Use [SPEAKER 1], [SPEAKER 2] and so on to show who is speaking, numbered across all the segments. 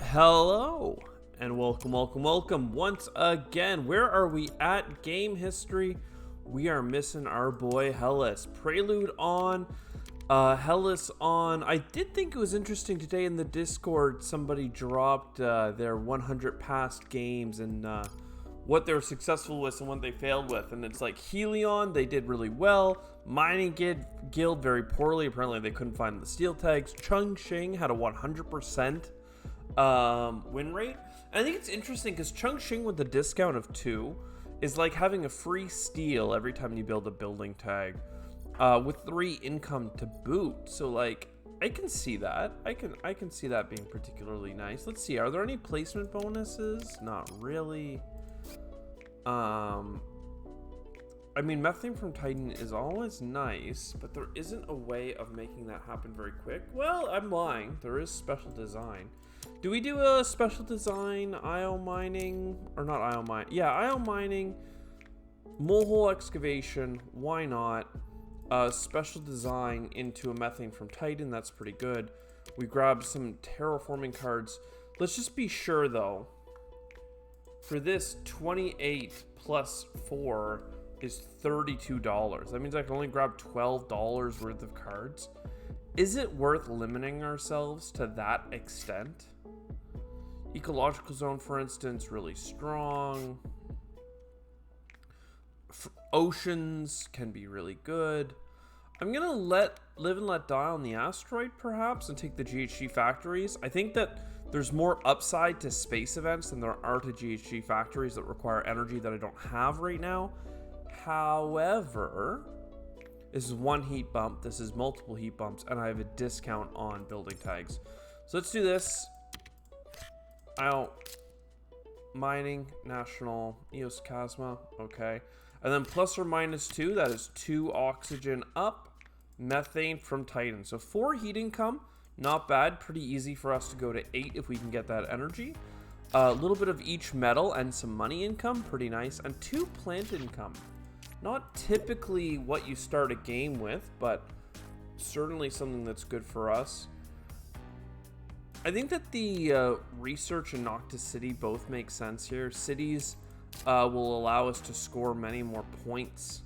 [SPEAKER 1] Hello and welcome once again. Where are we at game history? We are missing our boy Hellas. Prelude on, Hellas on. I did think it was interesting today in the Discord. Somebody dropped their 100 past games and what they were successful with and what they failed with. And it's like Helion, they did really well. Mining Guild very poorly. Apparently they couldn't find the steel tags. Chongqing had a 100% win rate. And I think it's interesting because Chongqing with the discount of 2 is like having a free steel every time you build a building tag, with 3 income to boot. So like I can see that. I can see that being particularly nice. Let's see, are there any placement bonuses? Not really. I mean, methane from Titan is always nice, but there isn't a way of making that happen very quick. Well, I'm lying. There is special design. Do we do a special design IO mining? Or not IO mine? Yeah, IO mining, molehole excavation. Why not? Special design into a methane from Titan. That's pretty good. We grab some terraforming cards. Let's just be sure, though. For this, 28 plus 4 is $32. That means I can only grab $12 worth of cards. Is it worth limiting ourselves to that extent? Ecological zone, for instance, really strong. Oceans can be really good. I'm gonna live and let die on the asteroid, perhaps, and take the GHG factories. I think that there's more upside to space events than there are to GHG factories that require energy that I don't have right now. However, this is one heat bump, this is multiple heat bumps, and I have a discount on building tags. So let's do this. Mining, national, Eos Chasma, okay. And then plus or minus 2, that is 2 oxygen up, methane from Titan. So 4 heat income, not bad, pretty easy for us to go to 8 if we can get that energy. A little bit of each metal and some money income, pretty nice. And 2 plant income. Not typically what you start a game with, but certainly something that's good for us. I think that the research and Noctis City both make sense here. Cities will allow us to score many more points.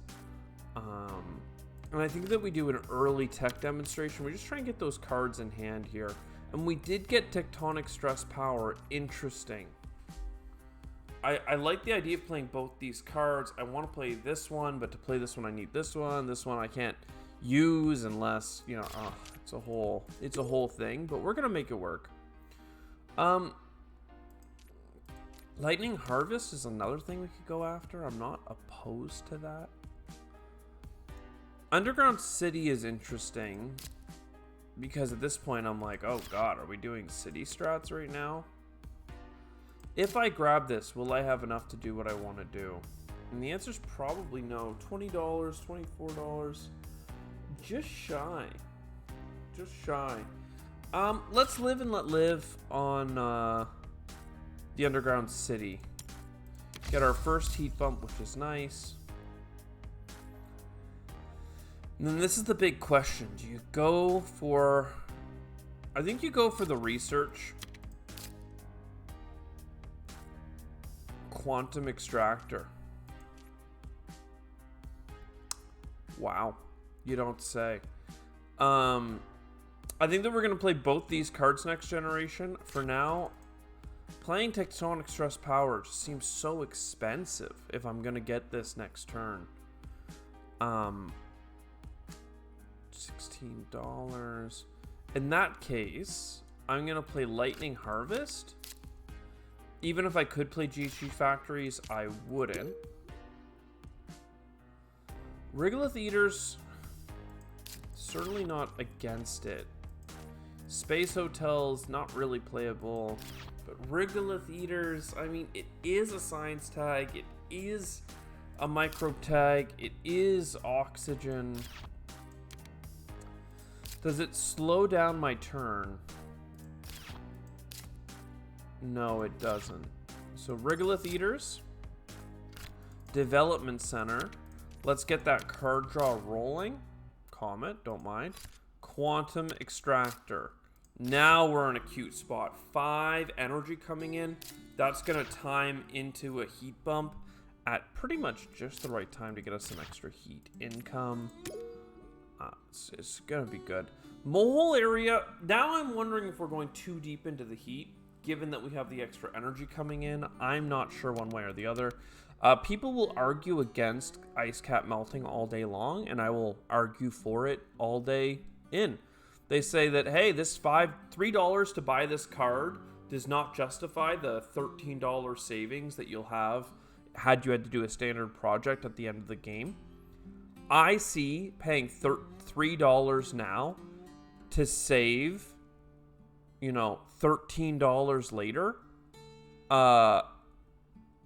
[SPEAKER 1] And I think that we do an early tech demonstration. We just try and get those cards in hand here. And we did get Tectonic Stress Power. Interesting. I like the idea of playing both these cards. I want to play this one, but to play this one I need this one. This one I can't use unless, you know, it's a whole thing, but we're gonna make it work. Lightning Harvest is another thing we could go after. I'm not opposed to that. Underground City is interesting because at this point I'm like, oh god, are we doing city strats right now? If I grab this, will I have enough to do what I want to do? And the answer is probably no. $20, $24, just shy. Just shy. Let's live and let live on the Underground City. Get our first heat bump, which is nice. And then this is the big question. Do you go for... I think you go for the research. Quantum Extractor. Wow. You don't say. I think that we're going to play both these cards next generation. For now, playing Tectonic Stress Power just seems so expensive if I'm going to get this next turn. $16. In that case, I'm going to play Lightning Harvest. Even if I could play GHG Factories, I wouldn't. Regolith Eaters, certainly not against it. Space Hotels, not really playable. But Regolith Eaters, I mean, it is a science tag. It is a microbe tag. It is oxygen. Does it slow down my turn? No, it doesn't. So Regolith Eaters, Development Center. Let's get that card draw rolling. Comet, don't mind. Quantum Extractor. Now we're in a cute spot. 5 energy coming in. That's going to time into a heat bump at pretty much just the right time to get us some extra heat income. It's going to be good. Mole area. Now I'm wondering if we're going too deep into the heat, given that we have the extra energy coming in. I'm not sure one way or the other. People will argue against ice cap melting all day long, and I will argue for it all day in. They say that, hey, this $3 to buy this card does not justify the $13 savings that you'll have had you had to do a standard project at the end of the game. I see paying $3 now to save, $13 later,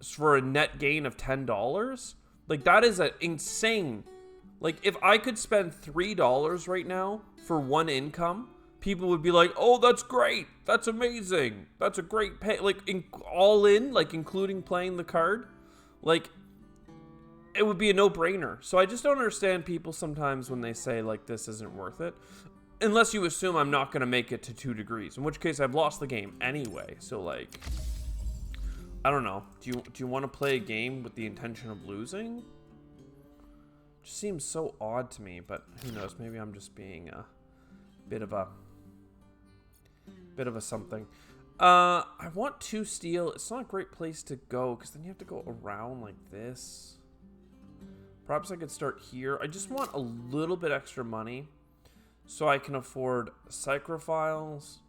[SPEAKER 1] for a net gain of $10. Like, that is insane. Like, if I could spend $3 right now for one income, people would be like, oh, that's great. That's amazing. That's a great pay. Like, all in, like, including playing the card. Like, it would be a no-brainer. So I just don't understand people sometimes when they say, like, this isn't worth it. Unless you assume I'm not going to make it to 2 degrees. In which case, I've lost the game anyway. So, like, I don't know. Do you want to play a game with the intention of losing? Just seems so odd to me, but who knows? Maybe I'm just being a bit of a something. I want 2 steel. It's not a great place to go because then you have to go around like this. Perhaps I could start here. I just want a little bit extra money so I can afford psychrophiles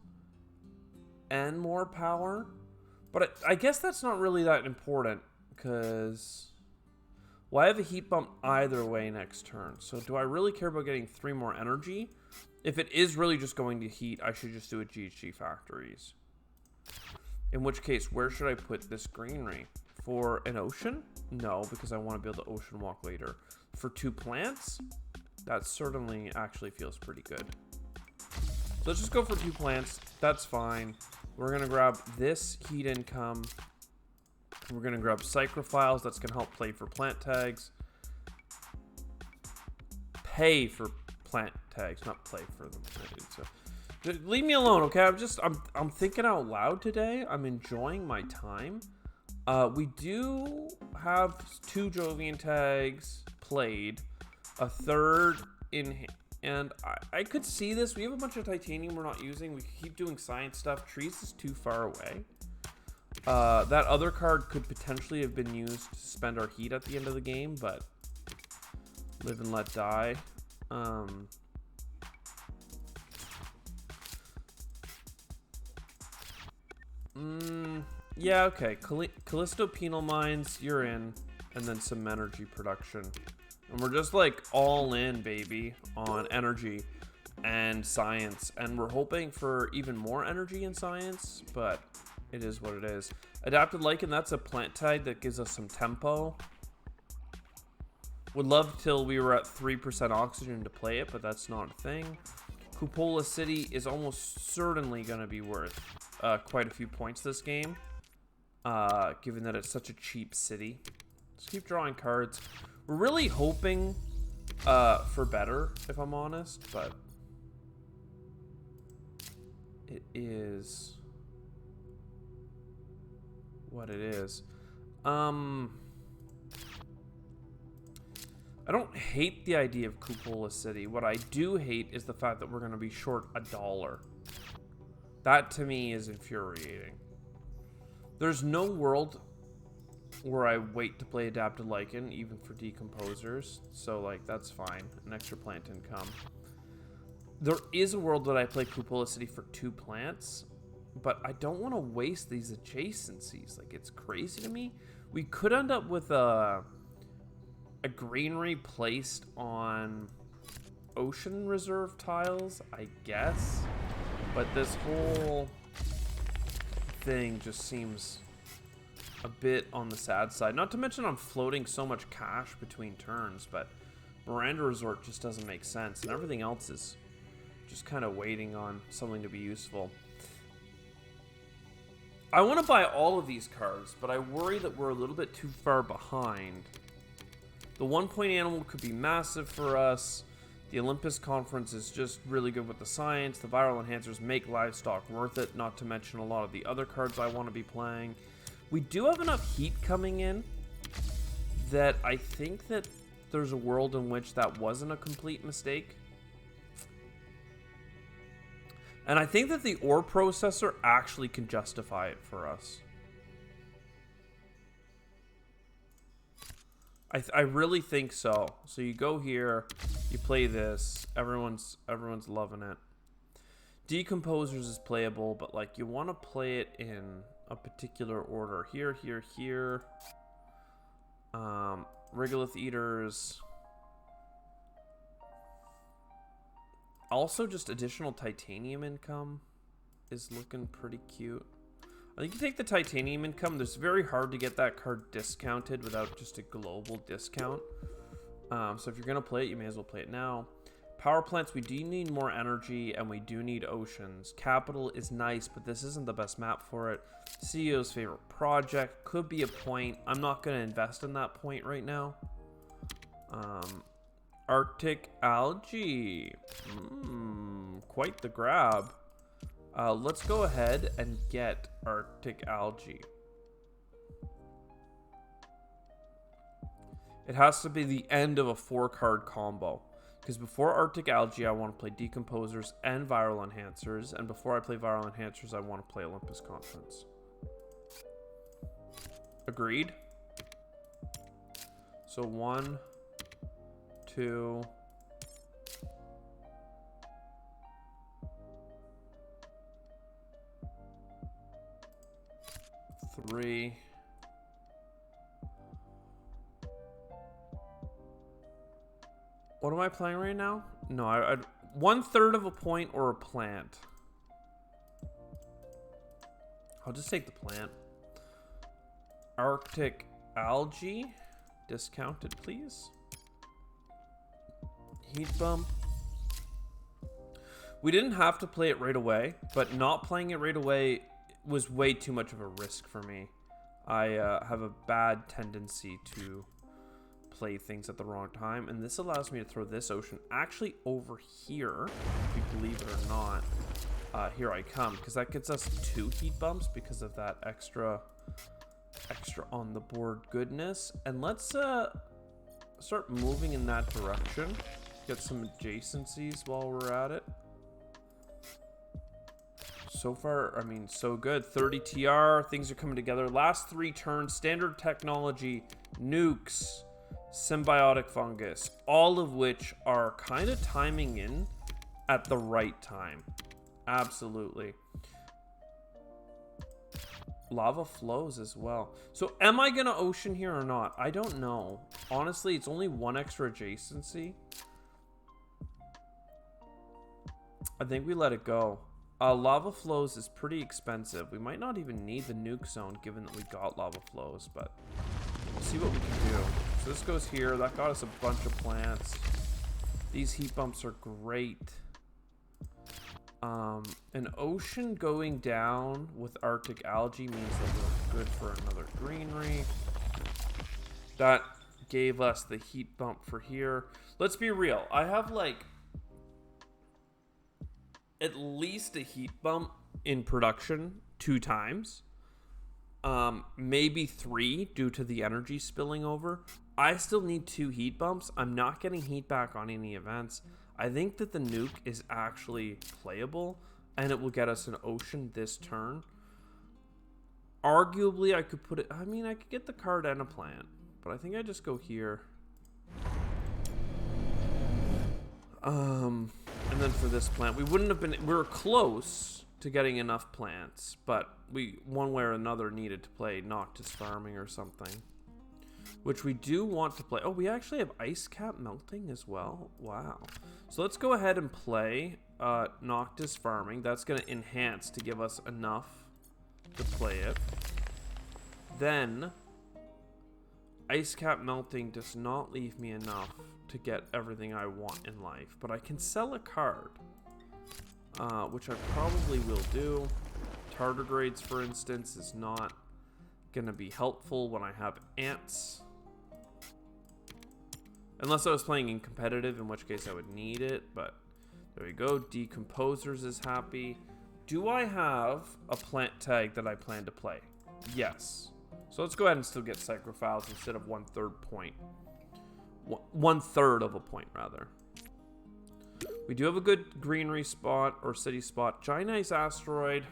[SPEAKER 1] and more power. But I guess that's not really that important because, well, I have a heat bump either way next turn. So do I really care about getting 3 more energy? If it is really just going to heat, I should just do it GHG factories. In which case, where should I put this greenery? For an ocean? No, because I want to be able to ocean walk later. For 2 plants? That certainly actually feels pretty good. So let's just go for 2 plants. That's fine. We're going to grab this heat income. We're going to grab psychrophiles. That's going to help play for plant tags. Pay for plant tags, not play for them. So, leave me alone, okay? I'm thinking out loud today. I'm enjoying my time. We do have 2 Jovian tags played, a 3rd in hand. And I could see this. We have a bunch of titanium we're not using. We keep doing science stuff. Trees is too far away. That other card could potentially have been used to spend our heat at the end of the game, but live and let die. Yeah, okay. Callisto Penal Mines, you're in. And then some energy production. And we're just like all in, baby, on energy and science. And we're hoping for even more energy in science, but it is what it is. Adapted Lichen, that's a plant tag that gives us some tempo. Would love till we were at 3% oxygen to play it, but that's not a thing. Cupola City is almost certainly going to be worth quite a few points this game, given that it's such a cheap city. Let's keep drawing cards. We're really hoping for better, if I'm honest, but it is what it is. I don't hate the idea of Cupola City. What I do hate is the fact that we're going to be short $1. That, to me, is infuriating. There's no world where I wait to play Adapted Lichen, even for decomposers. So, like, that's fine. An extra plant income. There is a world that I play Cupola City for 2 plants, but I don't want to waste these adjacencies. Like, it's crazy to me. We could end up with a greenery placed on ocean reserve tiles, I guess. But this whole thing just seems a bit on the sad side. Not to mention I'm floating so much cash between turns, but Miranda Resort just doesn't make sense, and everything else is just kind of waiting on something to be useful. I want to buy all of these cards, but I worry that we're a little bit too far behind. The 1-point animal could be massive for us. The Olympus Conference is just really good with the science. The viral enhancers make livestock worth it, not to mention a lot of the other cards I want to be playing. We do have enough heat coming in that I think that there's a world in which that wasn't a complete mistake. And I think that the ore processor actually can justify it for us. I really think so. So you go here, you play this. Everyone's loving it. Decomposers is playable, but like you want to play it in a particular order. Here, here, here. Regolith Eaters. Also, just additional titanium income is looking pretty cute. I think you take the titanium income. It's very hard to get that card discounted without just a global discount. So if you're going to play it, you may as well play it now. Power plants, we do need more energy, and we do need oceans. Capital is nice, but this isn't the best map for it. CEO's favorite project could be a point. I'm not going to invest in that point right now. Arctic algae. Quite the grab. Let's go ahead and get Arctic algae. It has to be the end of a 4-card combo. Because before Arctic algae, I want to play Decomposers and Viral Enhancers. And before I play Viral Enhancers, I want to play Olympus Conference. Agreed? So 1, 2... 3. What am I playing right now? No, I'd 1/3 of a point or a plant. I'll just take the plant. Arctic algae. Discounted, please. Heat bump. We didn't have to play it right away, but not playing it right away was way too much of a risk for me. I have a bad tendency to play things at the wrong time, and this allows me to throw this ocean actually over here, if you believe it or not. Here I come, because that gets us 2 heat bumps because of that extra on the board goodness. And let's start moving in that direction. Get some adjacencies while we're at it. So far, I mean, so good. 30 TR, things are coming together. Last 3 turns, standard technology, nukes, symbiotic fungus, all of which are kind of timing in at the right time. Absolutely. Lava flows as well. So am I gonna ocean here or not? I don't know. Honestly, it's only 1 extra adjacency. I think we let it go. Lava flows is pretty expensive. We might not even need the nuke zone given that we got lava flows, but we'll see what we can do. So this goes here. That got us a bunch of plants. These heat bumps are great. An ocean going down with Arctic algae means that we're good for another greenery. That gave us the heat bump for here. Let's be real. I have like at least a heat bump in production 2 times. Maybe 3 due to the energy spilling over. I still need 2 heat bumps. I'm not getting heat back on any events. I think that the nuke is actually playable, and it will get us an ocean this turn. Arguably, I could put it... I mean, I could get the card and a plant, but I think I just go here. And then for this plant, we wouldn't have been... We were close to getting enough plants, but we, one way or another, needed to play Noctis Farming or something. Which we do want to play. Oh, we actually have Ice Cap Melting as well. Wow. So let's go ahead and play Noctis Farming. That's going to enhance to give us enough to play it. Then, Ice Cap Melting does not leave me enough to get everything I want in life. But I can sell a card, which I probably will do. Tardigrades, for instance, is not going to be helpful when I have ants. Unless I was playing in competitive, in which case I would need it, but there we go. Decomposers is happy. Do I have a plant tag that I plan to play? Yes. So let's go ahead and still get Psychrophiles instead of 1/3 point. 1/3 of a point, rather. We do have a good greenery spot or city spot. Giant Ice Asteroid.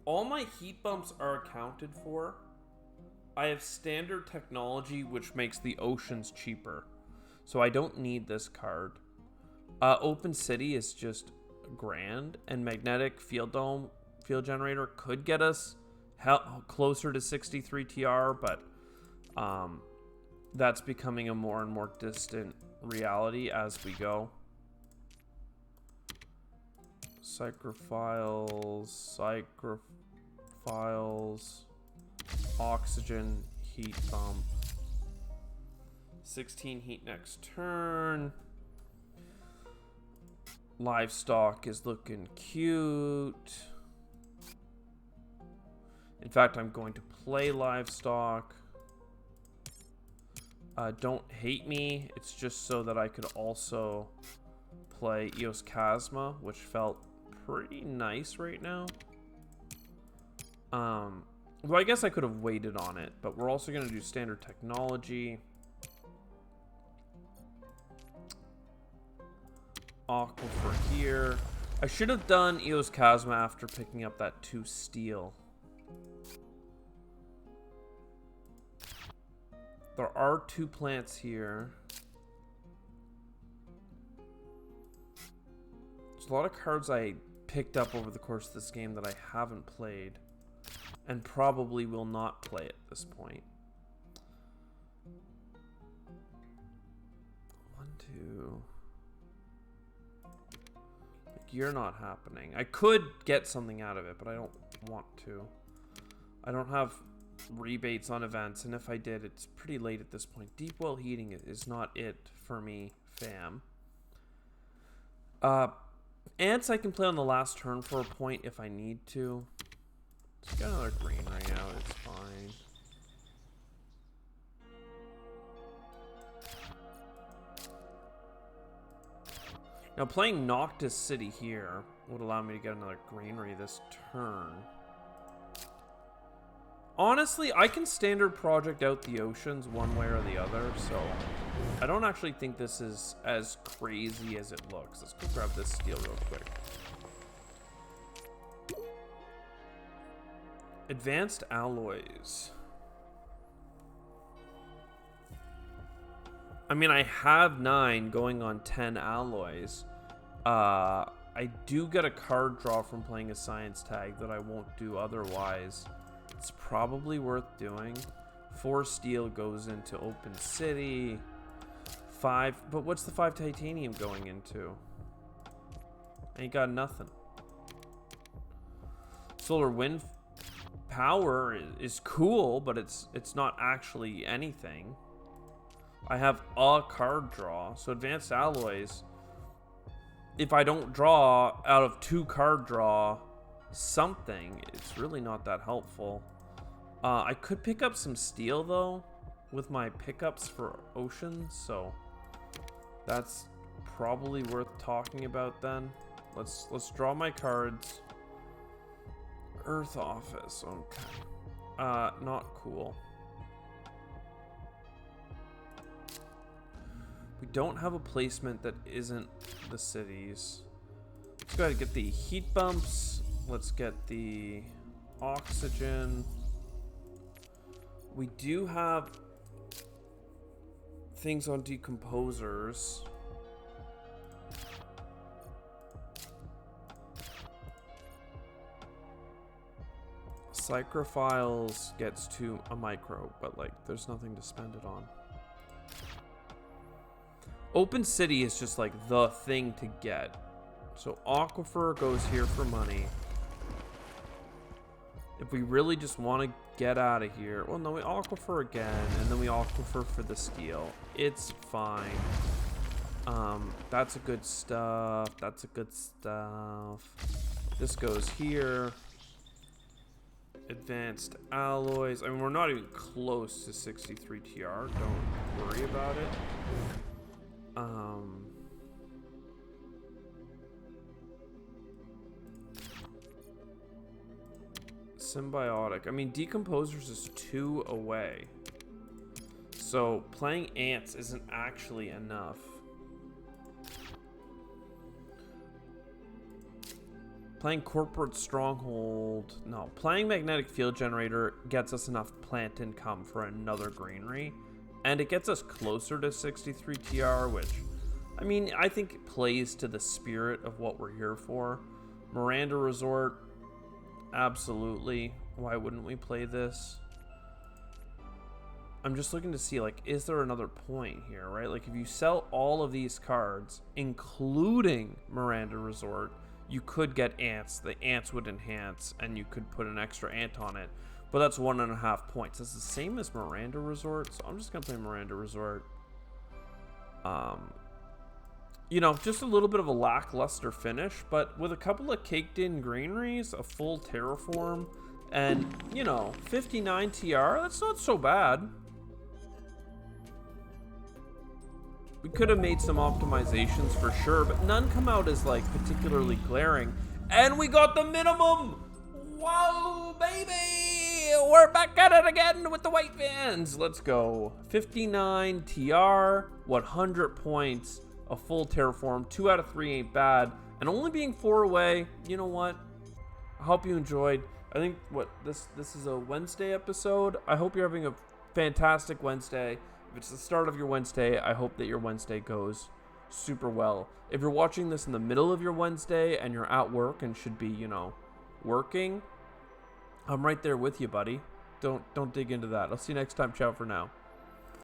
[SPEAKER 1] All my heat bumps are accounted for. I have standard technology, which makes the oceans cheaper. So I don't need this card. Open City is just grand. And Magnetic Field Dome, Field Generator could get us closer to 63 TR, but that's becoming a more and more distant reality as we go. Psychrophiles, Oxygen, Heat Bump. 16 heat next turn. Livestock is looking cute. In fact, I'm going to play Livestock. Don't hate me. It's just so that I could also play Eos Chasma, which felt pretty nice right now. Well, I guess I could have waited on it, but we're also going to do standard technology. Aquifer here. I should have done Eos Chasma after picking up that 2 steel. There are 2 plants here. There's a lot of cards I picked up over the course of this game that I haven't played. And probably will not play at this point. 1, 2. Like, you're not happening. I could get something out of it, but I don't want to. I don't have rebates on events, and if I did, it's pretty late at this point. Deep well heating is not it for me, fam. Ants I can play on the last turn for a point if I need to. Just got another green right now, it's fine. Now playing Noctis City here would allow me to get another greenery this turn. Honestly, I can standard project out the oceans one way or the other, so I don't actually think this is as crazy as it looks. Let's go grab this steel real quick. Advanced alloys. I mean, I have 9 going on 10 alloys. I do get a card draw from playing a science tag that I won't do otherwise. It's probably worth doing. 4 steel goes into Open City. 5, but what's the 5 titanium going into? Ain't got nothing. Solar wind power is cool, but it's not actually anything. I have a card draw, so advanced alloys. If I don't draw out of 2 card draw something, it's really not that helpful. I could pick up some steel though with my pickups for oceans, so that's probably worth talking about then. Let's draw my cards. Earth Office, okay. Not cool. We don't have a placement that isn't the cities. Let's go ahead and get the heat bumps. Let's get the oxygen. We do have things on decomposers. Psychrophiles gets to a micro, but like there's nothing to spend it on. Open City is just like the thing to get. So Aquifer goes here for money. If we really just want to get out of here, well, no, we Aquifer again, and then we Aquifer for the steel. It's fine. That's a good stuff. That's a good stuff. This goes here. Advanced alloys. I mean, we're not even close to 63 TR. Don't worry about it. Symbiotic. I mean, Decomposers is 2 away. So playing ants isn't actually enough. Playing Corporate Stronghold. No. Playing Magnetic Field Generator gets us enough plant income for another greenery. And it gets us closer to 63 TR, which, I mean, I think it plays to the spirit of what we're here for. Miranda Resort. Absolutely. Why wouldn't we play this? I'm just looking to see, like, is there another point here, right? Like, if you sell all of these cards, including Miranda Resort, you could get ants. The ants would enhance, and you could put an extra ant on it. But that's 1.5 points. It's the same as Miranda Resort, so I'm just going to play Miranda Resort. You know, just a little bit of a lackluster finish, but with a couple of caked-in greeneries, a full Terraform, and, you know, 59 TR, that's not so bad. We could have made some optimizations for sure, but none come out as, like, particularly glaring. And we got the minimum! Whoa, baby! We're back at it again with the white vans! Let's go. 59 TR, 100 points, a full Terraform. 2 out of 3 ain't bad. And only being 4 away, you know what? I hope you enjoyed. I think, this is a Wednesday episode. I hope you're having a fantastic Wednesday. If it's the start of your Wednesday, I hope that your Wednesday goes super well. If you're watching this in the middle of your Wednesday and you're at work and should be, you know, working, I'm right there with you, buddy. Don't dig into that. I'll see you next time. Ciao for now.